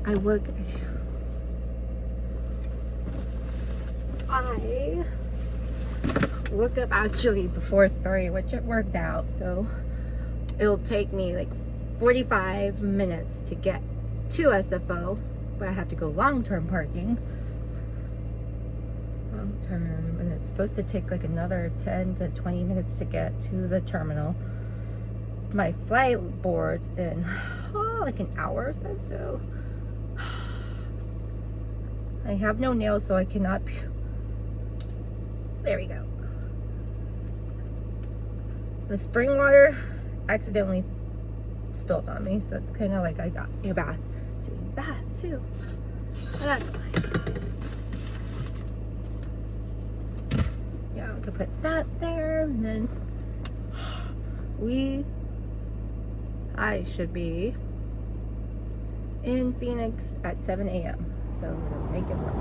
I woke up actually before 3, which it worked out, so it'll take me like 45 minutes to get to SFO, but I have to go long-term parking. Long-term, and it's supposed to take like another 10 to 20 minutes to get to the terminal. My flight boards in like an hour or so. I have no nails, so I cannot. There we go. The spring water accidentally spilled on me, so it's kind of like I got a bath doing that too. But that's fine. Yeah, we could put that there, and then I should be in Phoenix at 7 a.m. So I'm gonna make it work.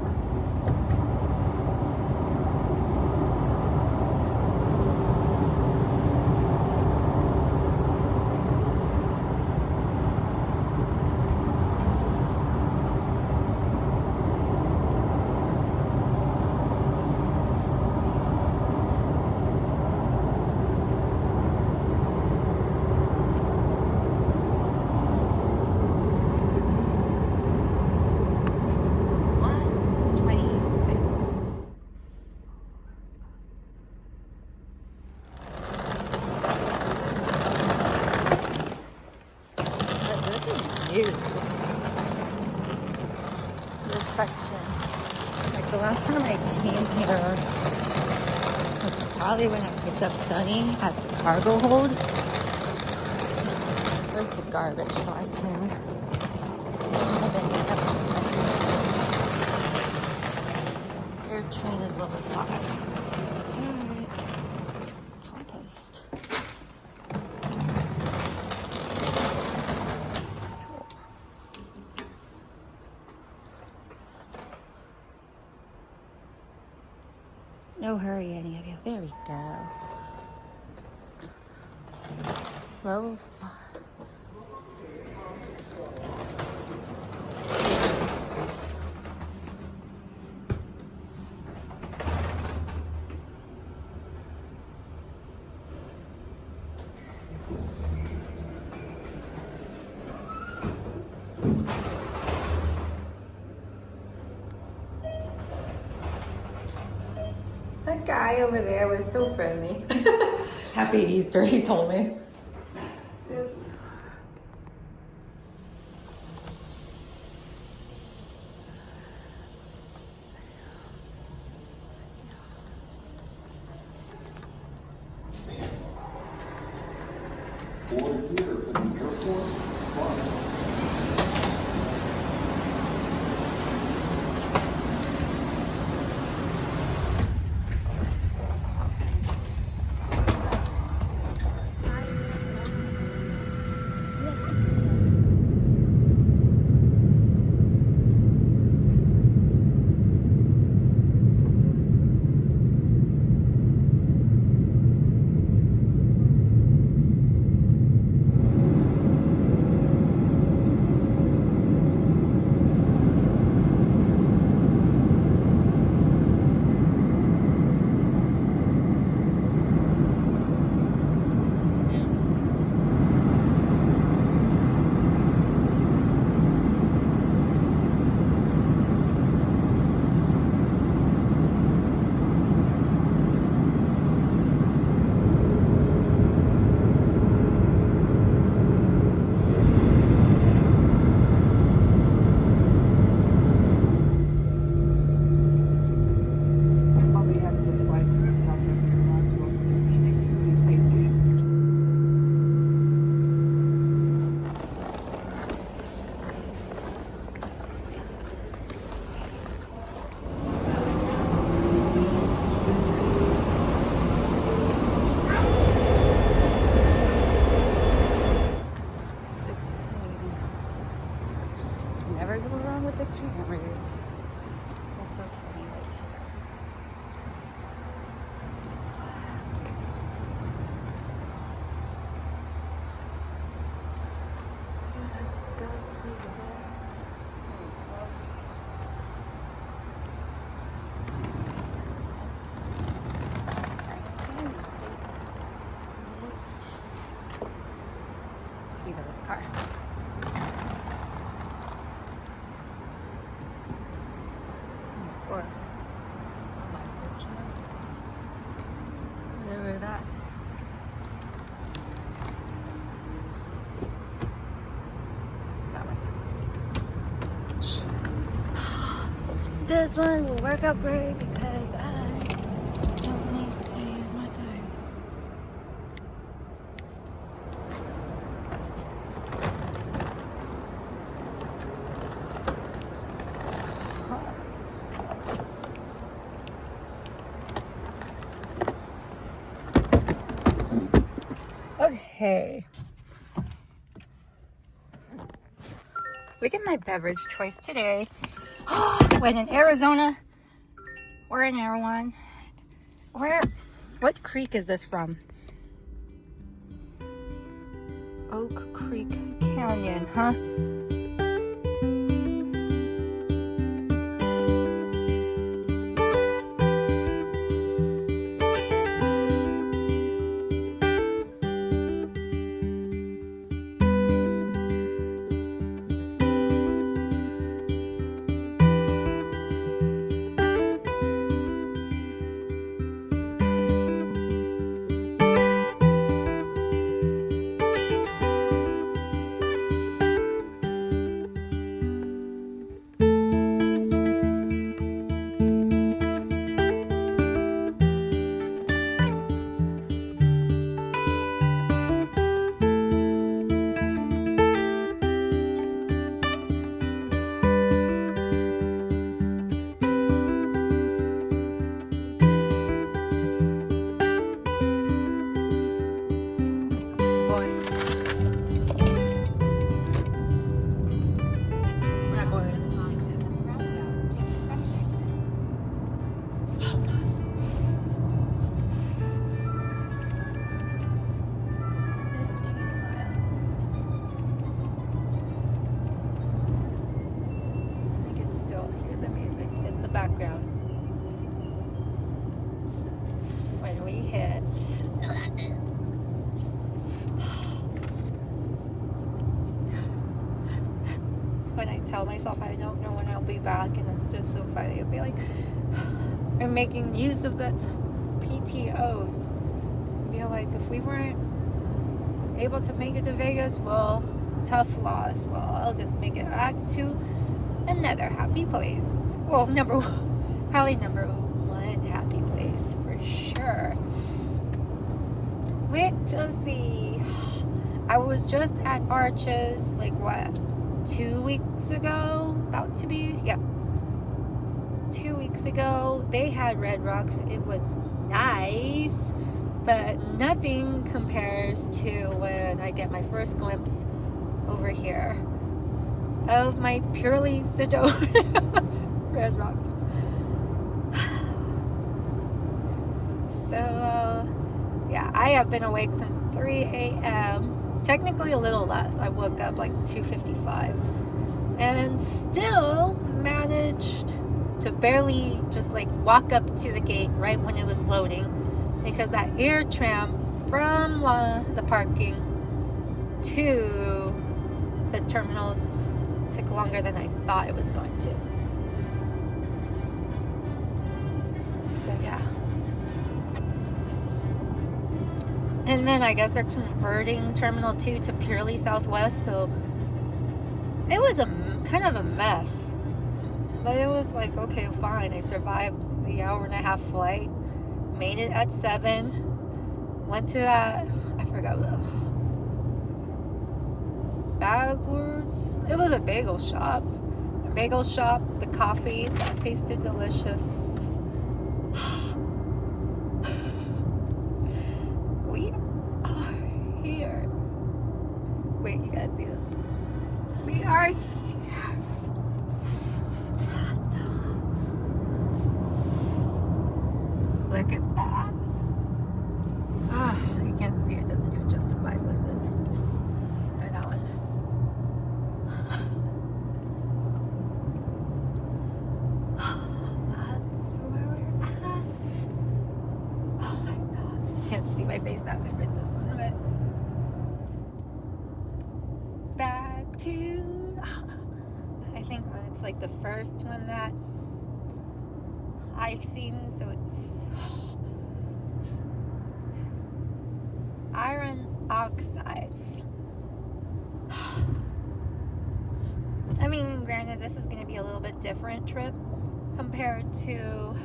This section, like the last time I came here was probably when I picked up Sunny at the cargo hold. Where's the garbage so I can air train is level 5. Alright. Compost. No hurry, any of you. There we go. Level 5. That guy over there was so friendly. Happy Easter, he told me. it'll work out great because I don't need to use my time. Okay. Look at my beverage choice today. When in Arizona, we're in Erewhon. What creek is this from? Oak Creek Canyon, huh? Background when we hit when I tell myself I don't know when I'll be back, and it's just so funny. It'll be like I'm making use of that PTO and be like, if we weren't able to make it to Vegas, well, tough loss, well, I'll just make it back to another happy place. Well, probably number one happy place for sure. Wait till see. I was just at Arches, like what, 2 weeks ago? About to be, yeah. 2 weeks ago, they had Red Rocks. It was nice, but nothing compares to when I get my first glimpse over here of my purely Sedona Red Rocks. So, yeah, I have been awake since 3 a.m. Technically a little less. I woke up like 2:55 and still managed to barely just like walk up to the gate right when it was loading, because that air tram from the parking to the terminals took longer than I thought it was going to. So yeah. And then I guess they're converting Terminal 2 to purely Southwest, so it was kind of a mess. But it was like, okay, fine. I survived the hour-and-a-half flight, made it at 7, went to that, I forgot what, Backwards. It was a bagel shop. The coffee that tasted delicious. We are here. Wait, you guys see this? We are here. Ta-da. Look at that. You can't see it. Doesn't do it justified with this. Or that one. That's where we're at. Oh my god. Can't see my face that good with this one, but back to, I think when it's like the first one that I've seen, so it's iron oxide. I mean, granted, this is going to be a little bit different trip compared to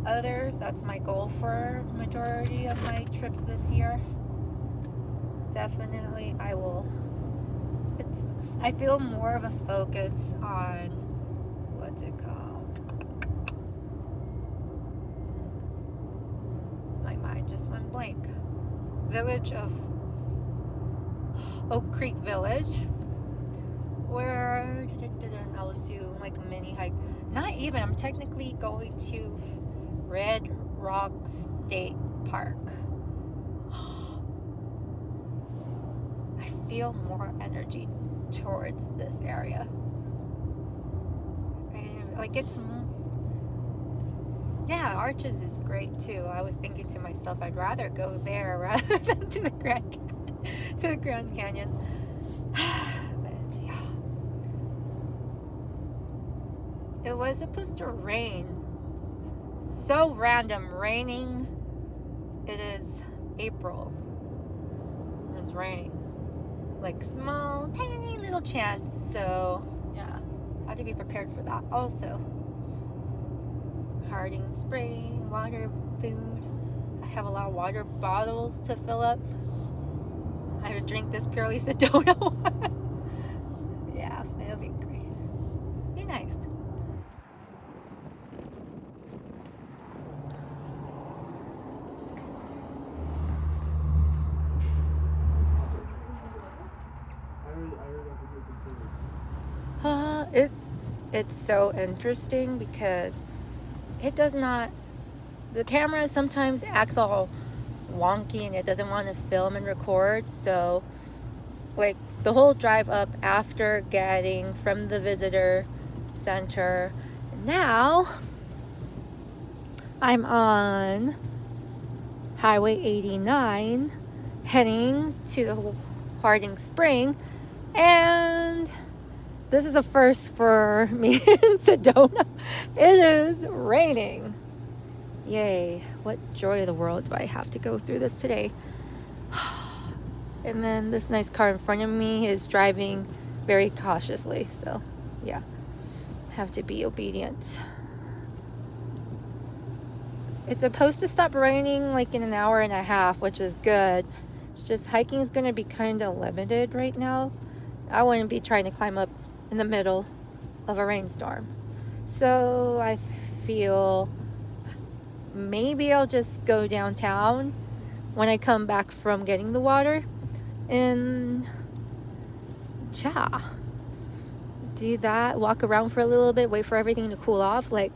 others. That's my goal for majority of my trips this year. Definitely I feel more of a focus on what's it called? My mind just went blank. Village of Oak Creek Village, where I will do like a mini hike. Not even, I'm technically going to Red Rock State Park. I feel more energy towards this area. And like Arches is great too. I was thinking to myself, I'd rather go there rather than to the Grand Canyon. But yeah, it was supposed to rain. So random, raining. It is April. It's raining. Like small, tiny little chance. So yeah, I have to be prepared for that also. Harding Spring, water, food. I have a lot of water bottles to fill up. I would drink this purely Sedona one. Yeah, it'll be great. Be nice. It's so interesting because it does not, the camera sometimes acts all wonky and it doesn't want to film and record. So like the whole drive up after getting from the visitor center, now I'm on Highway 89 heading to the Harding Spring, and this is a first for me in Sedona. It is raining. Yay. What joy of the world do I have to go through this today? And then this nice car in front of me is driving very cautiously. So, yeah. Have to be obedient. It's supposed to stop raining like in an hour and a half, which is good. It's just hiking is going to be kind of limited right now. I wouldn't be trying to climb up in the middle of a rainstorm. So I feel maybe I'll just go downtown when I come back from getting the water and do that, walk around for a little bit, wait for everything to cool off. Like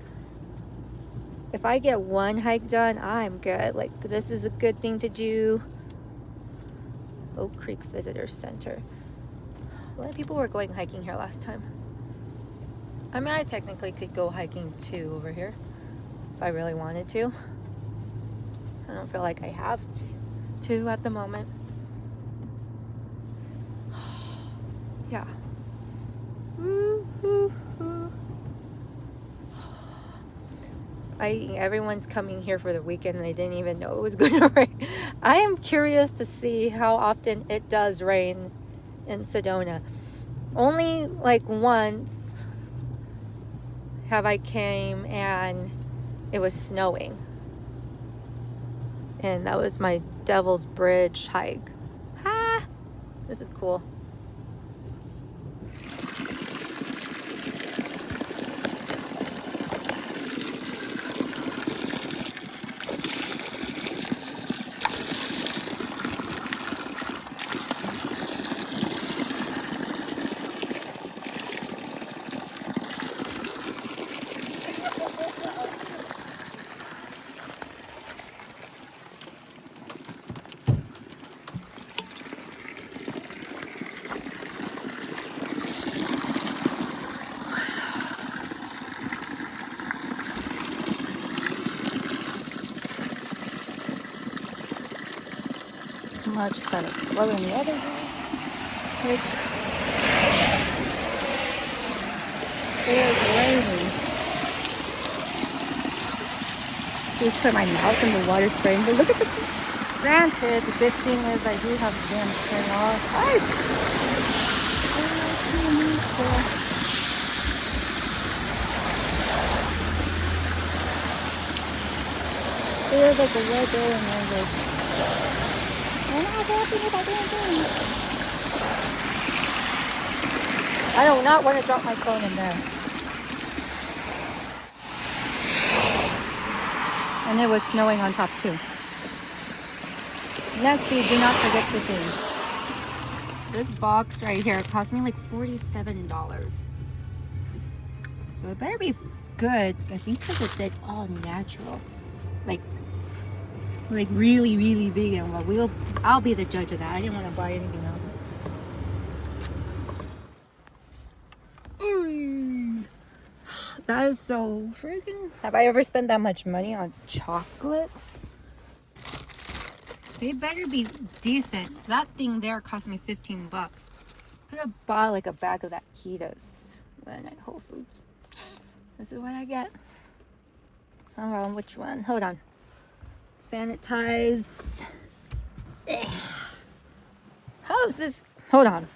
if I get one hike done, I'm good. Like this is a good thing to do. Oak Creek Visitor Center. A lot of people were going hiking here last time. I mean, I technically could go hiking too over here if I really wanted to. I don't feel like I have to at the moment. Yeah. Everyone's coming here for the weekend and they didn't even know it was going to rain. I am curious to see how often it does rain in Sedona. Only like once have I came and it was snowing, and that was my Devil's Bridge hike. This is cool. I'll just kind of flow in the other way. Like, it is raining. So just put my mouth in the water spraying, but look at the, granted, the good thing is I do have the damn spring off. There's like a red there and there's like, I'm not happy with that damn thing. I do not want to drop my phone in there. And it was snowing on top too. Nessie, do not forget your things. This box right here cost me like $47. So it better be good. I think because it said all natural. Like really, really vegan. Well, I'll be the judge of that. I didn't want to buy anything else. That is so freaking... Have I ever spent that much money on chocolates? They better be decent. That thing there cost me 15 bucks. Could have bought like a bag of that Ketos when at Whole Foods. This is what I get. Hold on, which one? Hold on. Sanitize. How is this? Hold on.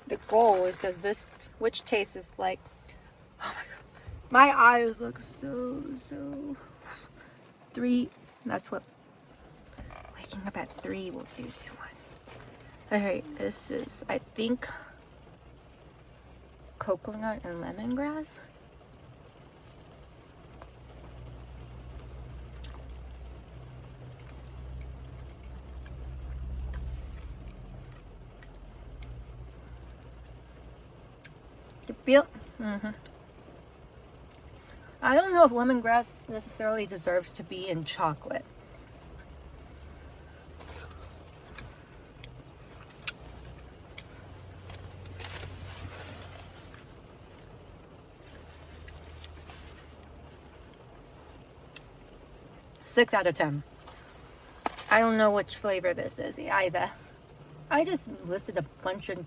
The goal is which taste is like, oh my god. My eyes look so. 3, that's what waking up at 3 will do to one. Alright, this is, I think, coconut and lemongrass. The feel, I don't know if lemongrass necessarily deserves to be in chocolate. Six out of 10. I don't know which flavor this is either. I just listed a bunch of...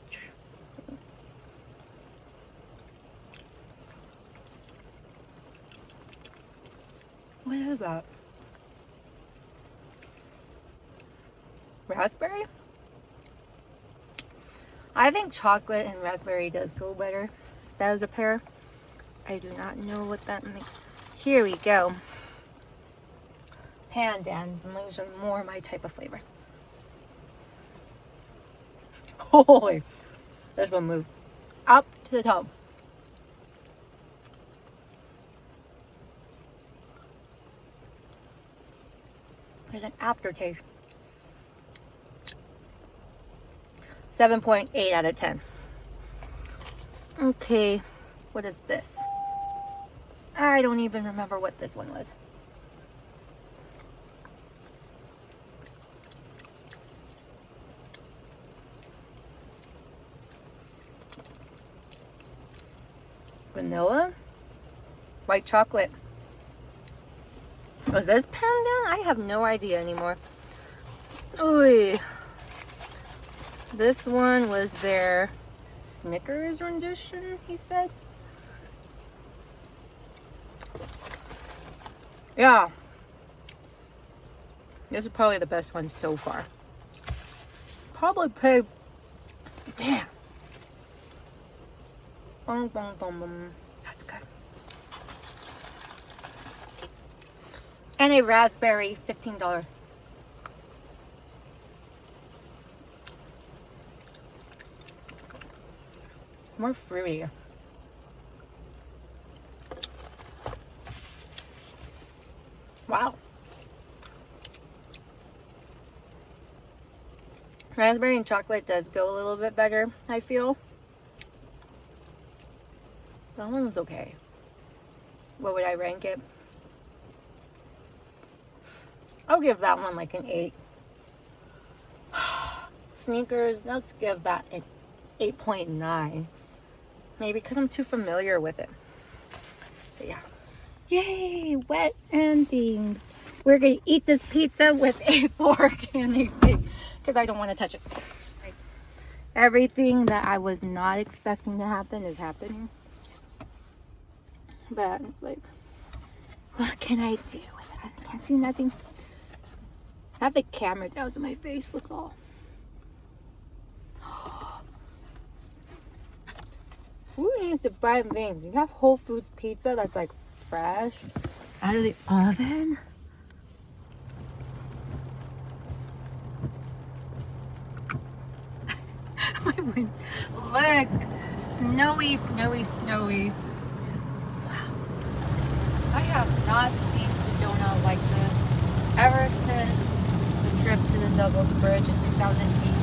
What is that? Raspberry? I think chocolate and raspberry does go better. That is a pair. I do not know what that makes. Here we go. Pandan. Which is more my type of flavor. Holy. This one moved. Up to the top. There's an aftertaste. 7.8 out of 10. Okay, what is this? I don't even remember what this one was. Vanilla? White chocolate. Was this pandan? I have no idea anymore. Ooh. This one was their Snickers rendition, he said. Yeah. This is probably the best one so far. Probably paid... Damn. Boom, boom, boom, boom. That's good. And a raspberry, $15. More fruity. Wow. Raspberry and chocolate does go a little bit better, I feel. That one's okay. What would I rank it? I'll give that one like an 8. Sneakers, let's give that an 8.9. Maybe because I'm too familiar with it. But yeah. Yay, wet endings. We're going to eat this pizza with a fork and a pig because I don't want to touch it. Everything that I was not expecting to happen is happening. But it's like, what can I do with that? I can't do nothing. I have the camera down so my face looks all... Who needs to buy things? You have Whole Foods pizza that's like fresh. out of the oven. Look, snowy, snowy, snowy. Wow. I have not seen Sedona like this ever since the trip to the Devil's Bridge in 2008.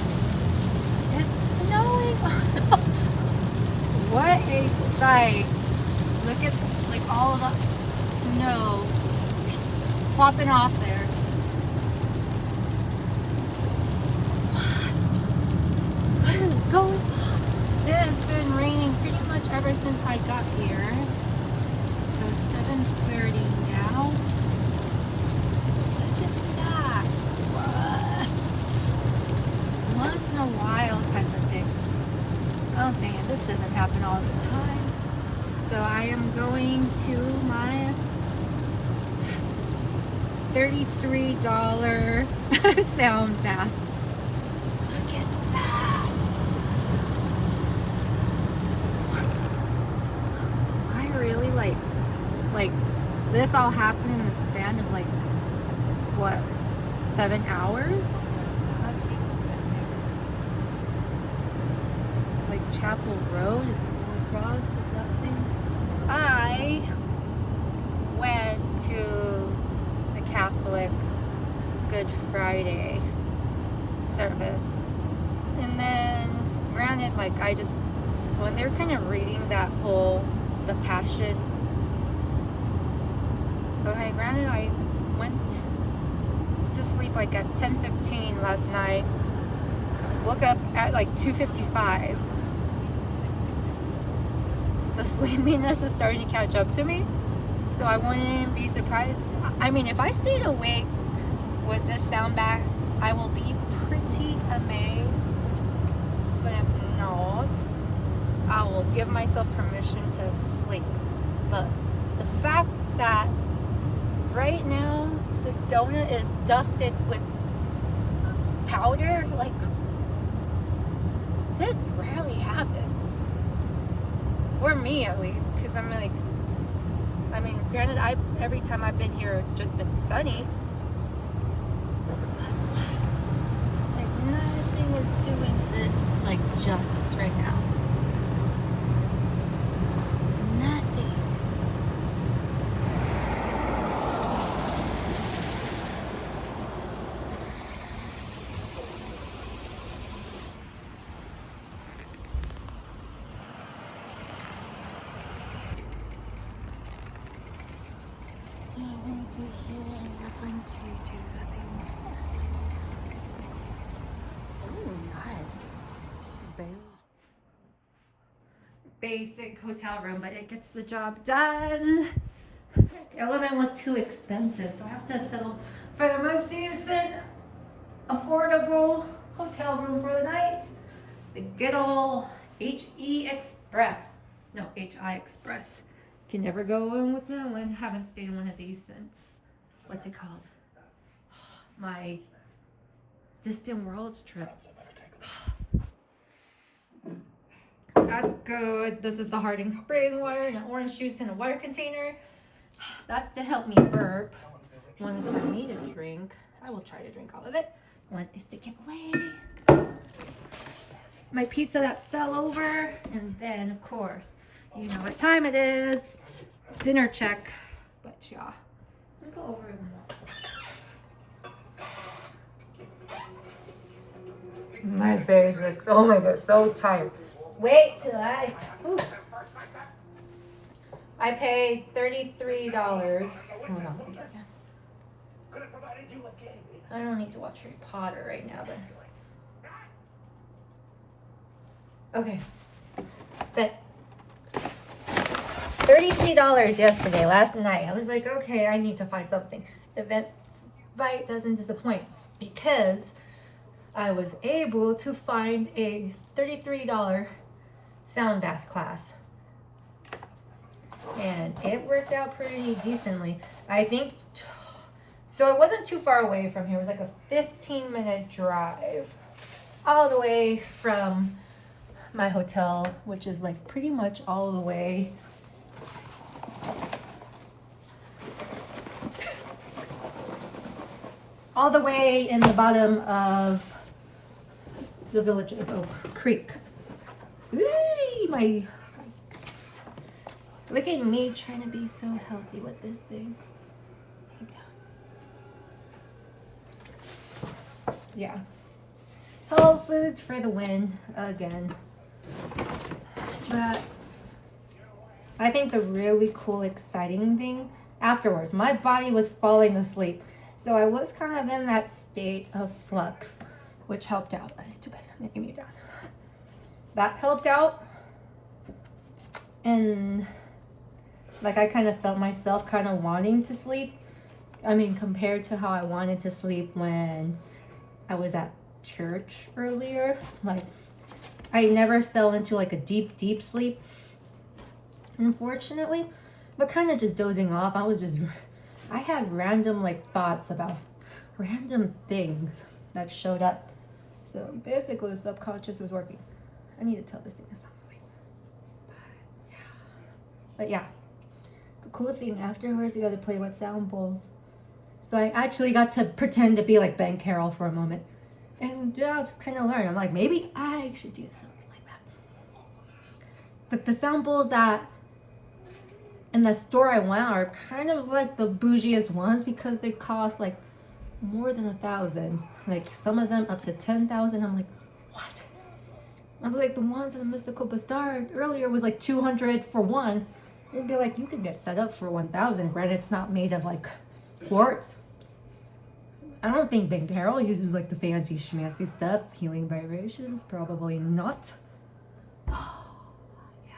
It's snowing. What a sight. Look at like all of the snow just plopping off there. What is going on? It has been raining pretty much ever since I got here. So it's 7:30 now. Look at that. What? Once in a while type of thing. Oh man, this doesn't happen all the time. So I am going to my $33 sound bath. Look at that. What? I really like this all happened in the span of like what, 7 hours? That's like Chapel Road is the Holy Cross, is that thing? I went to the Catholic Good Friday service, and then granted, like I just, when they're kind of reading that whole the Passion, okay, granted I went to sleep like at 10:15 last night, woke up at like 2:55. The sleepiness is starting to catch up to me, so I wouldn't be surprised. I mean, if I stayed awake with this sound bath, I will be pretty amazed. But if not, I will give myself permission to sleep. But the fact that right now Sedona is dusted with powder, like, this rarely happens. Or me, at least, because I'm like, I mean, granted, every time I've been here, it's just been sunny. Like, nothing is doing this, like, justice right now. Nothing. We're going to do nothing. Ooh, nice. Basic hotel room, but it gets the job done. Element was too expensive, so I have to settle for the most decent, affordable hotel room for the night. The good old HE Express. No, HI Express. Can never go in with no one. Haven't stayed in one of these since, what's it called? My Distant Worlds trip. That's good. This is the Harding Spring water and an orange juice in a water container. That's to help me burp. One is for me to drink. I will try to drink all of it. One is to give away. My pizza that fell over. And then, of course, you know what time it is. Dinner check. But yeah, let me go over it more. My face looks, oh my god, so tired. Wait till ooh. I paid $33. Hold on a second. I don't need to watch Harry Potter right now, but okay. Spent $33 yesterday, last night. I was like, okay, I need to find something. Eventbrite doesn't disappoint, because I was able to find a $33 sound bath class. And it worked out pretty decently. I think, so it wasn't too far away from here. It was like a 15-minute drive all the way from my hotel, which is like pretty much all the way all the way in the bottom of the village of Oak Creek. Whee, my hikes. Look at me trying to be so healthy with this thing. Yeah. Whole Foods for the win again. But I think the really cool, exciting thing afterwards, my body was falling asleep. So I was kind of in that state of flux, which helped out. Too bad, making me down. That helped out. And like I kind of felt myself kind of wanting to sleep. I mean, compared to how I wanted to sleep when I was at church earlier. Like, I never fell into like a deep sleep, unfortunately, but kind of just dozing off. I had random like thoughts about random things that showed up. So basically the subconscious was working. I need to tell this thing to stop moving. But yeah, the cool thing afterwards, you got to play with sound bowls. So I actually got to pretend to be like Ben Carroll for a moment. And yeah, just kind of learn. I'm like, maybe I should do something like that. But the sound bowls that in the store I went are kind of like the bougiest ones because they cost like more than 1,000. Like some of them up to 10,000. I'm like, what? I'm like, the ones in the Mystical Bazaar earlier was like 200 for one. It'd be like, you could get set up for 1,000. Granted, it's not made of like quartz. I don't think Ben Carroll uses like the fancy schmancy stuff. Healing vibrations, probably not. Oh, yeah.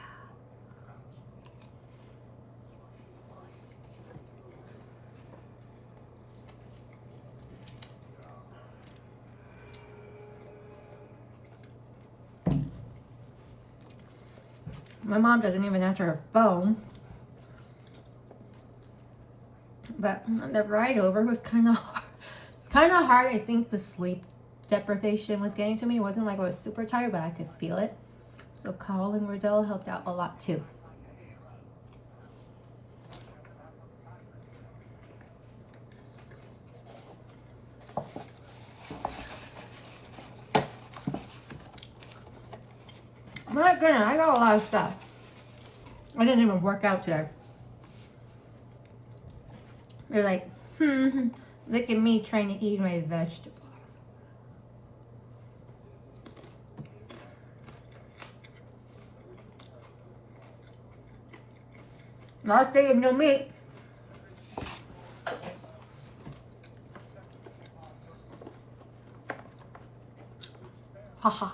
My mom doesn't even answer her phone. But the ride over was kind of hard. I think the sleep deprivation was getting to me. It wasn't like I was super tired, but I could feel it. So calling Riddell helped out a lot too. My goodness, I got a lot of stuff. I didn't even work out today. They're like, look at me trying to eat my vegetables. Last day of no meat. Haha.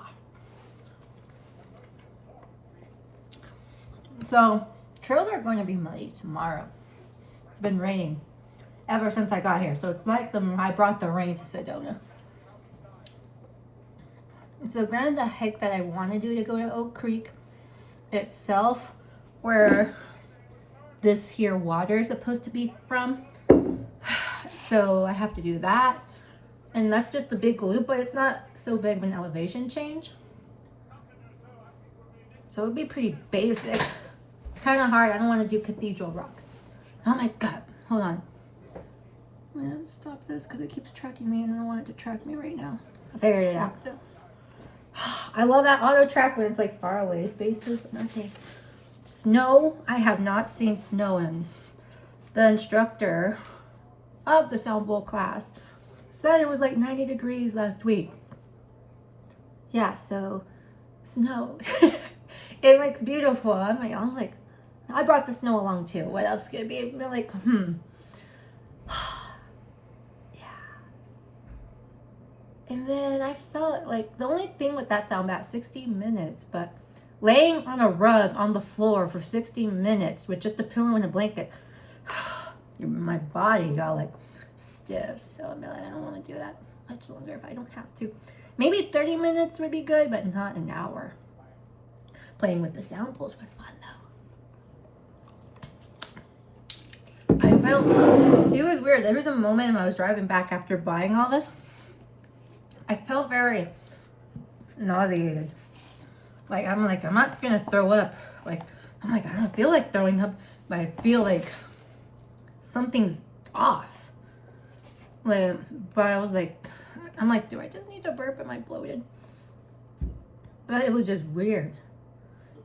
So, trails are going to be muddy tomorrow. It's been raining ever since I got here. So it's like I brought the rain to Sedona. So granted, the hike that I want to do to go to Oak Creek itself, where this here water is supposed to be from. So I have to do that. And that's just a big loop, but it's not so big of an elevation change. So it would be pretty basic. It's kind of hard. I don't want to do Cathedral Rock. Oh my God. Hold on. I'm gonna stop this because it keeps tracking me and I don't want it to track me right now. I figured it out. I love that auto track when it's like far away spaces, but nothing. Snow. I have not seen snow in. The instructor of the sound bowl class said it was like 90 degrees last week. Yeah, so snow. It looks beautiful. I'm like, I brought the snow along too. What else could it be? We're like, And then I felt like the only thing with that sound about 60 minutes, but laying on a rug on the floor for 60 minutes with just a pillow and a blanket, my body got like stiff. So I'm like, I don't want to do that much longer if I don't have to. Maybe 30 minutes would be good, but not an hour. Playing with the sound bowls was fun though. I felt, it was weird. There was a moment when I was driving back after buying all this. I felt very nauseated. Like, I'm not gonna throw up. Like, I'm like, I don't feel like throwing up, but I feel like something's off. Like, but I was like, I'm like, do I just need to burp? Am I bloated? But it was just weird.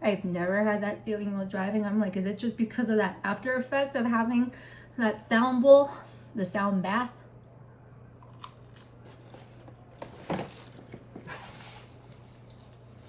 I've never had that feeling while driving. I'm like, is it just because of that after effect of having that sound bowl, the sound bath?